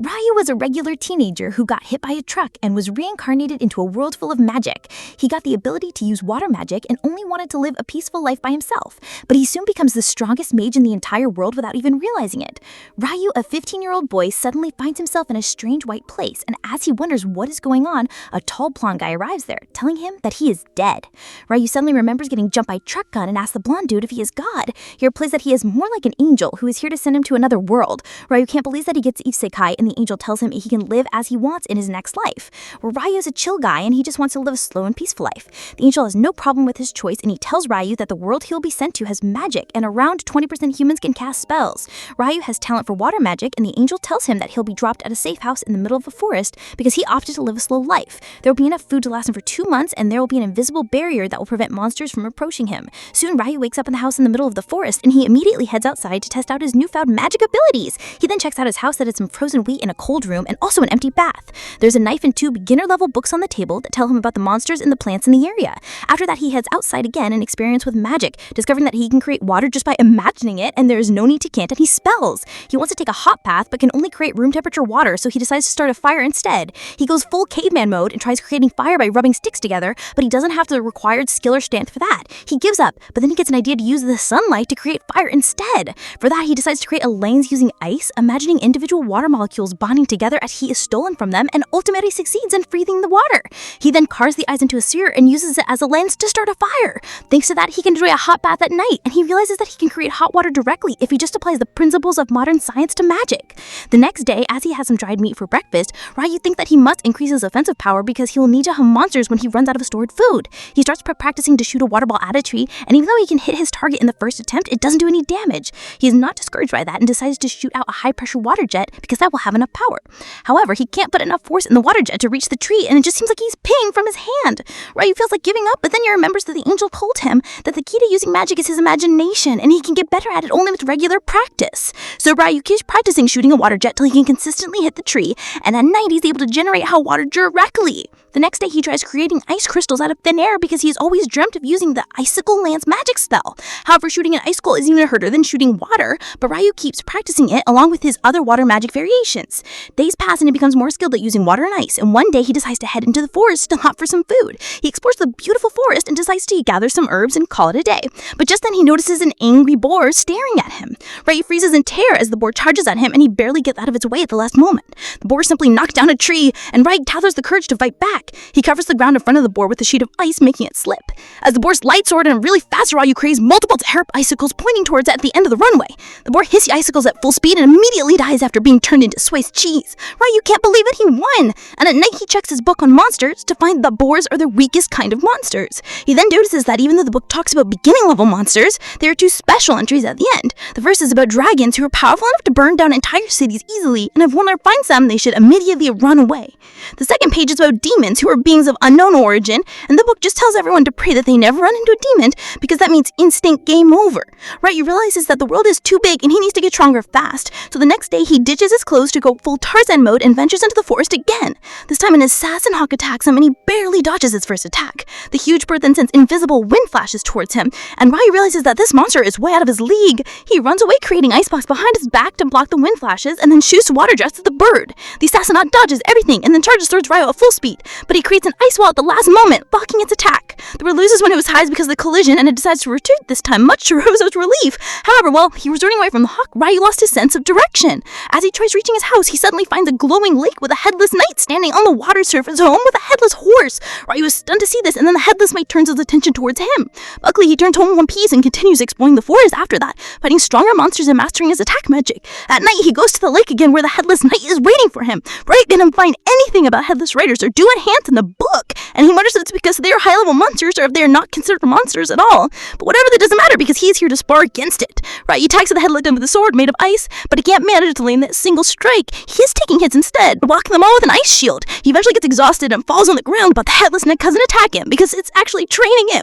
Ryu was a regular teenager who got hit by a truck and was reincarnated into a world full of magic. He got the ability to use water magic and only wanted to live a peaceful life by himself. But he soon becomes the strongest mage in the entire world without even realizing it. Ryu, a 15-year-old boy, suddenly finds himself in a strange white place, and as he wonders what is going on, a tall blonde guy arrives there, telling him that he is dead. Ryu suddenly remembers getting jumped by a truck gun and asks the blonde dude if he is God. He replies that he is more like an angel who is here to send him to another world. Ryu can't believe that he gets isekai, and the angel tells him he can live as he wants in his next life. Ryu is a chill guy and he just wants to live a slow and peaceful life. The angel has no problem with his choice, and he tells Ryu that the world he'll be sent to has magic and around 20% humans can cast spells. Ryu has talent for water magic, and the angel tells him that he'll be dropped at a safe house in the middle of a forest because he opted to live a slow life. There will be enough food to last him for 2 months, and there will be an invisible barrier that will prevent monsters from approaching him. Soon Ryu wakes up in the house in the middle of the forest, and he immediately heads outside to test out his newfound magic abilities. He then checks out his house that had some frozen wheat in a cold room and also an empty bath. There's a knife and 2 beginner-level books on the table that tell him about the monsters and the plants in the area. After that, he heads outside again and experiments with magic, discovering that he can create water just by imagining it, and there is no need to cant any spells. He wants to take a hot bath but can only create room-temperature water, so he decides to start a fire instead. He goes full caveman mode and tries creating fire by rubbing sticks together, but he doesn't have the required skill or strength for that. He gives up, but then he gets an idea to use the sunlight to create fire instead. For that, he decides to create a lens using ice, imagining individual water molecules bonding together as he is stolen from them, and ultimately succeeds in freezing the water. He then carves the ice into a sphere and uses it as a lens to start a fire. Thanks to that, he can enjoy a hot bath at night, and he realizes that he can create hot water directly if he just applies the principles of modern science to magic. The next day, as he has some dried meat for breakfast, Ryu thinks that he must increase his offensive power because he will need to hunt monsters when he runs out of stored food. He starts practicing to shoot a water ball at a tree, and even though he can hit his target in the first attempt, it doesn't do any damage. He is not discouraged by that and decides to shoot out a high-pressure water jet because that will have enough power. However, he can't put enough force in the water jet to reach the tree, and it just seems like he's peeing from his hand. Ryu feels like giving up, but then he remembers that the angel told him that the key to using magic is his imagination, and he can get better at it only with regular practice. So Ryu keeps practicing shooting a water jet till he can consistently hit the tree, and at night he's able to generate hot water directly. The next day he tries creating ice crystals out of thin air because he's always dreamt of using the Icicle Lance magic spell. However, shooting an icicle is even harder than shooting water, but Ryu keeps practicing it along with his other water magic variations. Days pass and he becomes more skilled at using water and ice, and one day he decides to head into the forest to hunt for some food. He explores the beautiful forest and decides to gather some herbs and call it a day. But just then he notices an angry boar staring at him. Ryu freezes in terror as the boar charges at him, and he barely gets out of its way at the last moment. The boar simply knocks down a tree, and Ryu gathers the courage to fight back. He covers the ground in front of the boar with a sheet of ice, making it slip. As the boar's light sword and really fast Ryu creates multiple sharp icicles pointing towards it at the end of the runway. The boar hits the icicles at full speed and immediately dies after being turned into Swiss cheese. Ryu can't believe it, he won! And at night he checks his book on monsters to find that boars are the weakest kind of monsters. He then notices that even though the book talks about beginning level monsters, there are 2 special entries at the end. The first is about dragons who are powerful enough to burn down entire cities easily, and if one finds them, they should immediately run away. The second page is about demons who are beings of unknown origin, and the book just tells everyone to pray that they never run into a demon because that means instant game over. Ryu realizes that the world is too big and he needs to get stronger fast, so the next day he ditches his clothes to go full Tarzan mode and ventures into the forest again. This time an assassin hawk attacks him and he barely dodges his first attack. The huge bird then sends invisible wind flashes towards him, and Ryu realizes that this monster is way out of his league. He runs away creating icebox behind his back to block the wind flashes and then shoots water jets at the bird. The assassin dodges everything and then charges towards Ryu at full speed, but he creates an ice wall at the last moment, blocking its attack. The bird loses when it was hides because of the collision, and it decides to retreat this time, much to Roso's relief. However, while he was running away from the hawk, Ryu lost his sense of direction. As he tries reaching his house, he suddenly finds a glowing lake with a headless knight standing on the water surface home with a headless horse. Ryu is stunned to see this, and then the headless knight turns his attention towards him. Luckily, he turns home in one piece and continues exploring the forest after that, fighting stronger monsters and mastering his attack magic. At night, he goes to the lake again where the headless knight is waiting for him. Ryu didn't find anything about headless riders or do enhance in the book, and he wonders if it's because they are high-level monsters or if they are not considered monsters at all. But whatever, that doesn't matter because he's here to spar against it. Ryu attacks the headless with a sword made of ice, but he can't manage to land that single strike. He is taking hits instead, blocking them all with an ice shield. He eventually gets exhausted and falls on the ground, but the headless knight doesn't attack him because it's actually training him.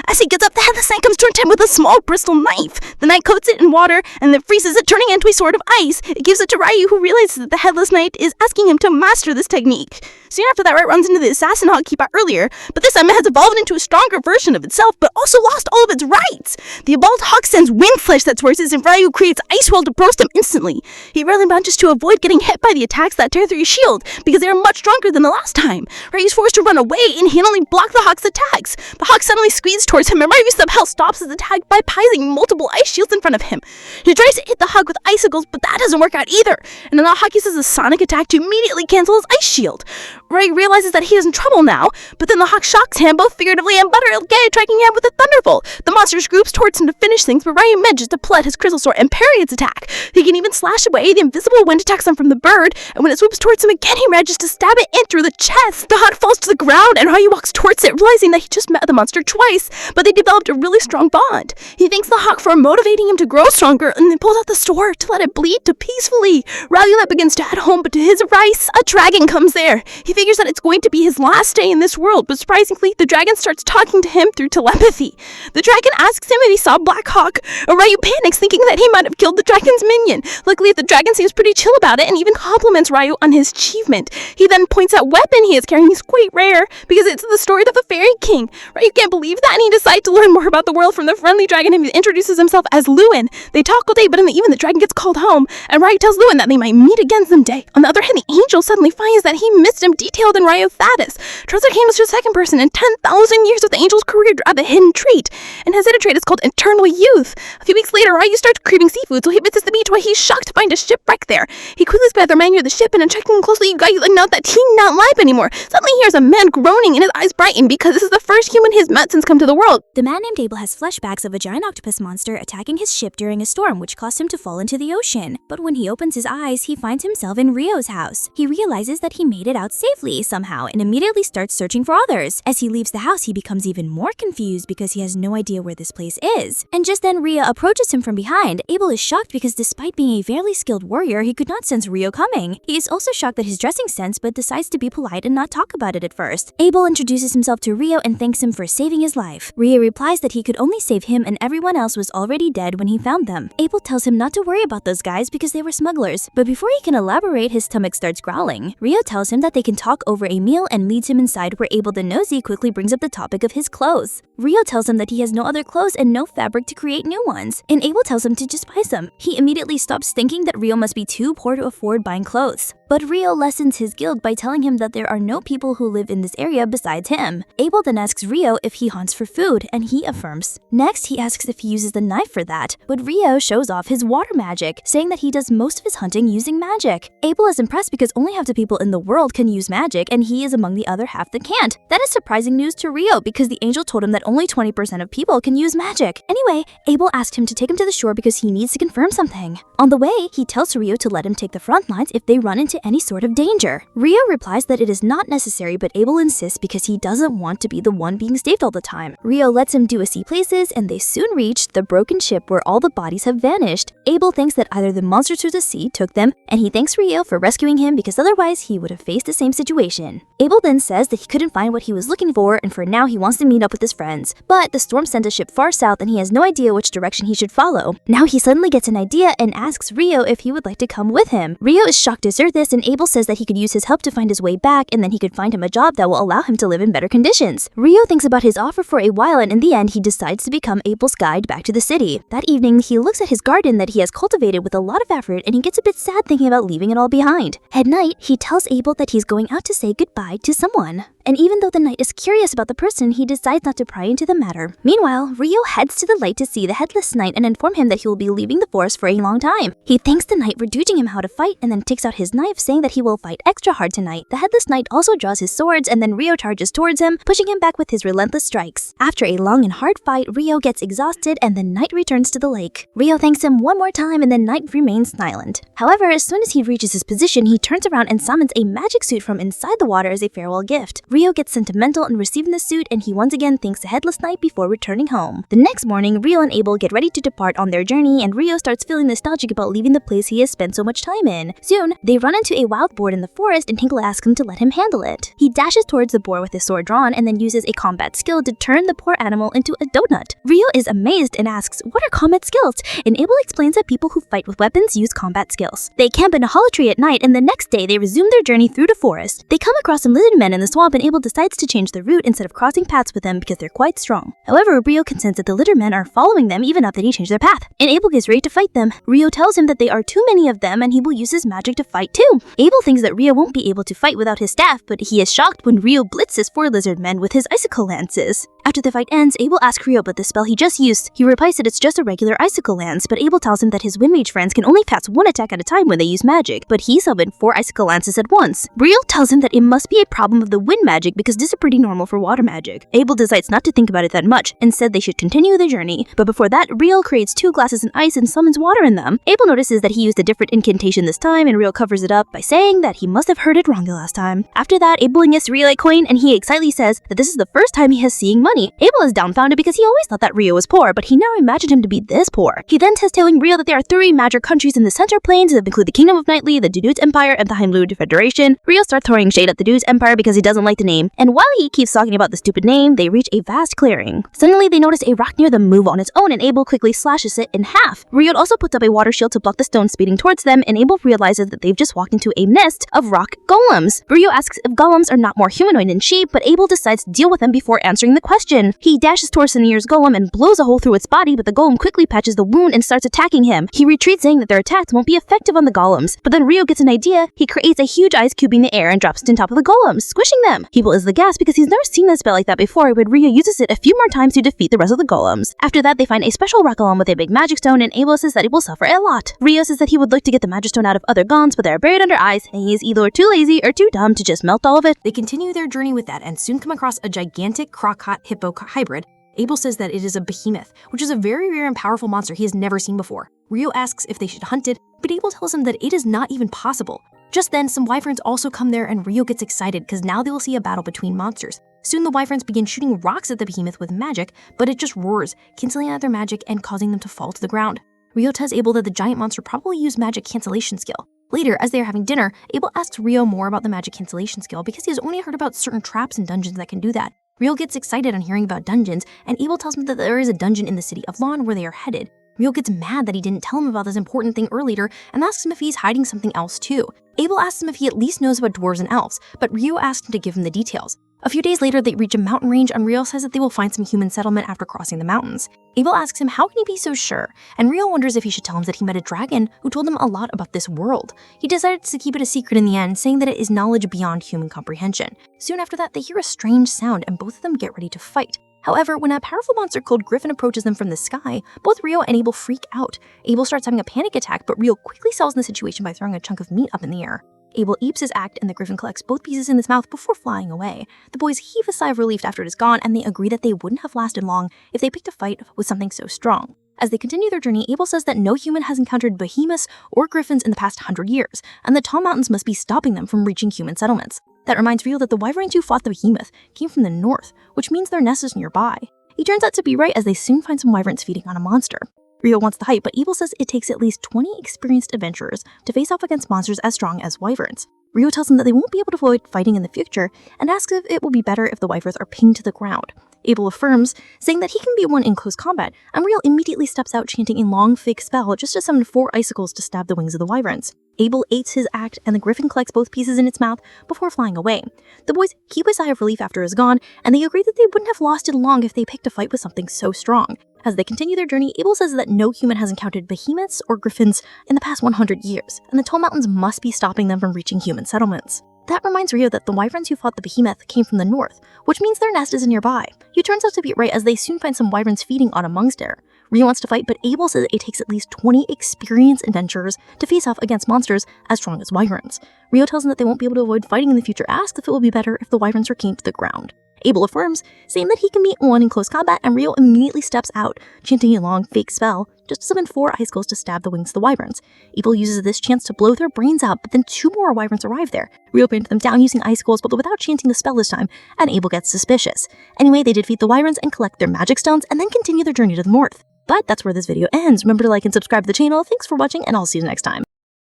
As he gets up, the headless knight comes towards him with a small bristle knife. The knight coats it in water and then freezes it, turning it into a sword of ice. It gives it to Ryu, who realizes that the headless knight is asking him to master this technique. Soon after that, Ryu runs into the assassin hawk he fought earlier, but this time it has evolved into a stronger version of itself, but also lost all of its rights. The evolved hawk sends wind flash that's worse, and Ryu creates ice wall to roast him instantly. He rarely manages to avoid avoid getting hit by the attacks that tear through your shield because they are much stronger than the last time. Ryu's forced to run away and he can only block the Hawk's attacks. The Hawk suddenly squeezes towards him and Ryu somehow stops his attack by piling multiple ice shields in front of him. He tries to hit the Hawk with icicles, but that doesn't work out either. And then the Hawk uses a sonic attack to immediately cancel his ice shield. Ryu realizes that he is in trouble now, but then the Hawk shocks him both figuratively and literally, striking him with a thunderbolt. The monster groups towards him to finish things, but Ryu manages to pull out his crystal sword and parry its attack. He can even slash away the invisible wind attacks him from the bird, and when it swoops towards him again, he manages to stab it in through the chest. The Hawk falls to the ground, and Ryu walks towards it, realizing that he just met the monster twice, but they developed a really strong bond. He thanks the Hawk for motivating him to grow stronger, and then pulls out the sword to let it bleed to peacefully. Ryu then begins to head home, but to his surprise, a dragon comes there. He figures that it's going to be his last day in this world, but surprisingly, the dragon starts talking to him through telepathy. The dragon asks him if he saw Black Hawk, and Ryu panics, thinking that he might have killed the dragon's minion. Luckily, the dragon seems pretty chill about it and even compliments Ryu on his achievement. He then points out weapon he is carrying is quite rare because it's the story of the Fairy King. Ryu can't believe that and he decides to learn more about the world from the friendly dragon and he introduces himself as Lewin. They talk all day, but in the evening the dragon gets called home and Ryu tells Lewin that they might meet again someday. On the other hand, the angel suddenly finds that he missed him detailed in Ryu's status. Trust came as the second person in 10,000 years of the angel's career to add the hidden trait, and his hidden trait is called eternal youth. A few weeks later, Ryu starts craving seafood, so he visits the beach where he's shocked to find a shipwreck there. He quickly spies the man near the ship, and in checking closely, you guys note that he's not alive anymore. Suddenly, he hears a man groaning, and his eyes brighten because this is the first human he's met since come to the world. The man named Abel has flashbacks of a giant octopus monster attacking his ship during a storm, which caused him to fall into the ocean. But when he opens his eyes, he finds himself in Ryo's house. He realizes that he made it out safely somehow and immediately starts searching for others. As he leaves the house, he becomes even more confused because he has no idea where this place is. And just then, Ryo approaches him from behind. Abel is shocked because despite being a fairly skilled warrior, he could not sense Ryo coming. He is also shocked at his dressing sense, but decides to be polite and not talk about it at first. Abel introduces himself to Ryo and thanks him for saving his life. Ryo replies that he could only save him and everyone else was already dead when he found them. Abel tells him not to worry about those guys because they were smugglers, but before he can elaborate, his stomach starts growling. Ryo tells him that they can talk over a meal and leads him inside where Abel the Nosy quickly brings up the topic of his clothes. Ryo tells him that he has no other clothes and no fabric to create new ones, and Abel tells him to just buy some. He immediately stops thinking that Ryo must be too poor to afford buying clothes. But Ryo lessens his guilt by telling him that there are no people who live in this area besides him. Abel then asks Ryo if he hunts for food, and he affirms. Next, he asks if he uses the knife for that, but Ryo shows off his water magic, saying that he does most of his hunting using magic. Abel is impressed because only half the people in the world can use magic, and he is among the other half that can't. That is surprising news to Ryo because the angel told him that only 20% of people can use magic. Anyway, Abel asked him to take him to the shore because he needs to confirm something. On the way, he tells Ryo to let him take the front lines if they run into any sort of danger. Ryo replies that it is not necessary, but Abel insists because he doesn't want to be the one being saved all the time. Ryo lets him do a sea places, and they soon reach the broken ship where all the bodies have vanished. Abel thinks that either the monsters of the sea took them, and he thanks Ryo for rescuing him because otherwise he would have faced the same situation. Abel then says that he couldn't find what he was looking for, and for now he wants to meet up with his friends. But the storm sent a ship far south and he has no idea which direction he should follow. Now he suddenly gets an idea and asks Ryo if he would like to come with him. Ryo is shocked to hear this, and Abel says that he could use his help to find his way back and then he could find him a job that will allow him to live in better conditions. Ryo thinks about his offer for a while, and in the end he decides to become Abel's guide back to the city. That evening, he looks at his garden that he has cultivated with a lot of effort and he gets a bit sad thinking about leaving it all behind. At night, he tells Abel that he's going out to say goodbye to someone. And even though the knight is curious about the person, he decides not to pry into the matter. Meanwhile, Ryo heads to the light to see the headless knight and inform him that he will be leaving the forest for a long time. He thanks the knight for teaching him how to fight and then takes out his knife, saying that he will fight extra hard tonight. The headless knight also draws his swords, and then Ryo charges towards him, pushing him back with his relentless strikes. After a long and hard fight, Ryo gets exhausted and the knight returns to the lake. Ryo thanks him one more time and the knight remains silent. However, as soon as he reaches his position, he turns around and summons a magic suit from inside the water as a farewell gift. Ryo gets sentimental in receiving the suit, and he once again thanks the headless knight before returning home. The next morning, Ryo and Abel get ready to depart on their journey, and Ryo starts feeling nostalgic about leaving the place he has spent so much time in. Soon, they run into a wild boar in the forest, and Hinkle asks him to let him handle it. He dashes towards the boar with his sword drawn, and then uses a combat skill to turn the poor animal into a donut. Ryo is amazed and asks, "What are combat skills?" And Abel explains that people who fight with weapons use combat skills. They camp in a hollow tree at night, and the next day they resume their journey through the forest. They come across some lizard men in the swamp, and Abel decides to change the route instead of crossing paths with them because they're quite strong. However, Rio consents that the litter men are following them even after they change their path, and Abel gets ready to fight them. Rio tells him that they are too many of them and he will use his magic to fight too. Abel thinks that Rio won't be able to fight without his staff, but he is shocked when Rio blitzes 4 lizard men with his icicle lances. After the fight ends, Abel asks Rio about the spell he just used. He replies that it's just a regular icicle lance, but Abel tells him that his wind mage friends can only pass 1 attack at a time when they use magic, but he summoned 4 icicle lances at once. Rio tells him that it must be a problem of the wind magic because this is pretty normal for water magic. Abel decides not to think about it that much and said they should continue their journey, but before that, Rio creates 2 glasses in ice and summons water in them. Abel notices that he used a different incantation this time, and Rio covers it up by saying that he must have heard it wrong the last time. After that, Abel gets Rio a coin, and he excitedly says that this is the first time he has seeing money. Abel is dumbfounded because he always thought that Rio was poor, but he now imagined him to be this poor. He then is telling Rio that there are 3 major countries in the Central Plains that include the Kingdom of Nightly, the Dudes Empire, and the Heimlude Federation. Rio starts throwing shade at the Dudes Empire because he doesn't like the name, and while he keeps talking about the stupid name, they reach a vast clearing. Suddenly, they notice a rock near them move on its own, and Abel quickly slashes it in half. Rio also puts up a water shield to block the stone speeding towards them, and Abel realizes that they've just walked into a nest of rock golems. Rio asks if golems are not more humanoid than sheep, but Abel decides to deal with them before answering the question. He dashes towards the nearest golem and blows a hole through its body, but the golem quickly patches the wound and starts attacking him. He retreats, saying that their attacks won't be effective on the golems, but then Rio gets an idea. He creates a huge ice cube in the air and drops it on top of the golems, squishing them. Abel is aghast because he's never seen a spell like that before, but Rio uses it a few more times to defeat the rest of the golems. After that, they find a special rock golem with a big magic stone, and Abel says that it will suffer a lot. Rio says that he would like to get the magic stone out of other golems, but they're buried under ice, and he is either too lazy or too dumb to just melt all of it. They continue their journey with that and soon come across a gigantic croc-hot hippo hybrid. Abel says that it is a behemoth, which is a very rare and powerful monster he has never seen before. Rio asks if they should hunt it, but Abel tells him that it is not even possible. Just then, some wyverns also come there, and Rio gets excited because now they will see a battle between monsters. Soon the wyverns begin shooting rocks at the behemoth with magic, but it just roars, canceling out their magic and causing them to fall to the ground. Rio tells Abel that the giant monster probably used magic cancellation skill. Later, as they are having dinner, Abel asks Rio more about the magic cancellation skill because he has only heard about certain traps and dungeons that can do that. Rio gets excited on hearing about dungeons, and Abel tells him that there is a dungeon in the city of Lawn where they are headed. Rio gets mad that he didn't tell him about this important thing earlier and asks him if he's hiding something else too. Abel asks him if he at least knows about dwarves and elves, but Rio asks him to give him the details. A few days later, they reach a mountain range, and Rio says that they will find some human settlement after crossing the mountains. Abel asks him how can he be so sure, and Rio wonders if he should tell him that he met a dragon who told him a lot about this world. He decided to keep it a secret in the end, saying that it is knowledge beyond human comprehension. Soon after that, they hear a strange sound, and both of them get ready to fight. However, when a powerful monster called Griffin approaches them from the sky, both Rio and Abel freak out. Abel starts having a panic attack, but Rio quickly sells the situation by throwing a chunk of meat up in the air. Abel eats his act, and the Griffin collects both pieces in his mouth before flying away. The boys heave a sigh of relief after it is gone, and they agree that they wouldn't have lasted long if they picked a fight with something so strong. As they continue their journey, Abel says that no human has encountered behemoths or griffins in the past 100 years, and the tall mountains must be stopping them from reaching human settlements. That reminds Rio that the wyverns who fought the behemoth came from the north, which means their nest is nearby. He turns out to be right as they soon find some wyverns feeding on a monster. Rio wants the hype, but Abel says it takes at least 20 experienced adventurers to face off against monsters as strong as wyverns. Rio tells him that they won't be able to avoid fighting in the future and asks if it will be better if the wyverns are pinned to the ground. Abel affirms, saying that he can be won in close combat, and Rio immediately steps out chanting a long fake spell just to summon 4 icicles to stab the wings of the wyverns. Abel eats his act, and the griffin collects both pieces in its mouth before flying away. The boys keep a sigh of relief after it is gone, and they agree that they wouldn't have lasted long if they picked a fight with something so strong. As they continue their journey, Abel says that no human has encountered behemoths or griffins in the past 100 years, and the tall mountains must be stopping them from reaching human settlements. That reminds Rio that the wyverns who fought the behemoth came from the north, which means their nest is nearby. He turns out to be right as they soon find some wyverns feeding on a monster. Rio wants to fight, but Abel says it takes at least 20 experienced adventurers to face off against monsters as strong as wyverns. Rio tells them that they won't be able to avoid fighting in the future, asks if it will be better if the wyverns are caned to the ground. Abel affirms, saying that he can meet one in close combat, and Rio immediately steps out, chanting a long fake spell, just to summon 4 icicles to stab the wings of the wyverns. Abel uses this chance to blow their brains out, but then 2 more wyverns arrive there. Rio burned them down using icicles, but without chanting the spell this time, and Abel gets suspicious. Anyway, they defeat the wyverns and collect their magic stones, and then continue their journey to the north. But that's where this video ends. Remember to like and subscribe to the channel. Thanks for watching, and I'll see you next time.